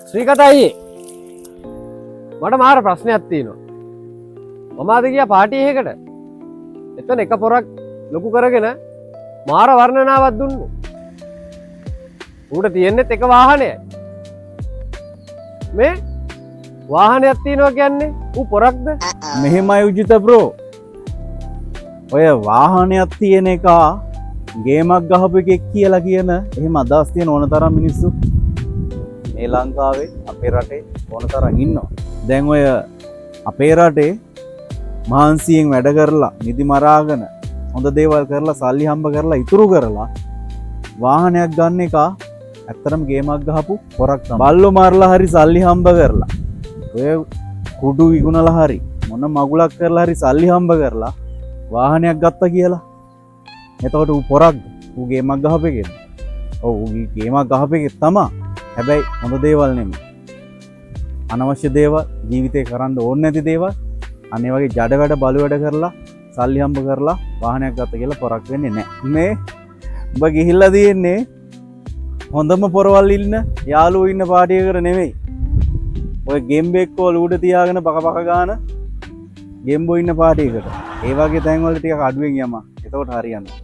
ශ්‍රීකට අයියේ මට මාර ප්‍රශ්නයක් තියෙනවා. මම අද ගියා පාටි එකකට. එතන එක පොරක් ලොකු කරගෙන මාර වර්ණනාවක් දුන්නේ. ඌට තියෙන්නේත් එක වාහනයයි. මේ වාහනයක් තියෙනවා කියන්නේ ඌ පොරක්ද? මෙහෙමයි උජිත බ්‍රෝ. ඔය වාහනයක් තියෙන එක ගේමක් ගහපු එකෙක් කියලා කියන එහෙම අදහස් තියෙන ඕන තරම් මිනිස්සු මේ ලංකාවේ අපේ රටේ ඕන තරම් ඉන්නවා. දැන් ඔය අපේ රටේ මහන්සියෙන් වැඩ කරලා නිදි මරාගෙන හොඳ දේවල් කරලා සල්ලි හම්බ කරලා ඉතුරු කරලා වාහනයක් ගන්න එක ඇත්තටම ගේමක් ගහපු පොරක් තමයි. බල්ලෝ මාරලා හරි සල්ලි හම්බ කරලා ඔය කුඩු විකුණලා හරි මොන මගුලක් කරලා හරි සල්ලි හම්බ කරලා වාහනයක් ගත්තා කියලා. එතකොට ඌ පොරක්ද? ඌ ගේමක් ගහපෙකෙද? ඔව් ඌ ගේමක් ගහපෙකෙක් තමයි. හැබැයි හොඳ දේවල් නෙමෙයි. අනවශ්‍ය දේවල් ජීවිතේ කරන්න ඕනේ නැති දේවල් අනේ වගේ ජඩ වැඩ බලු වැඩ කරලා සල්ලි හම්බ කරලා වාහනයක් ගත්ත කියලා පොරක් වෙන්නේ නැහැ. මේ ඔබ ගිහිල්ලා තියෙන්නේ හොඳම පොරවල් ඉන්න යාළුවෝ ඉන්න පාටියකට නෙමෙයි. ඔය ගේම් බෙක්කෝ ලූඩ තියාගෙන බක බක ගාන ගේම්බෝ ඉන්න පාටියකට. ඒ වගේ තැන් වල ටිකක් අඩුවෙන් යම. එතකොට හරියන්නේ.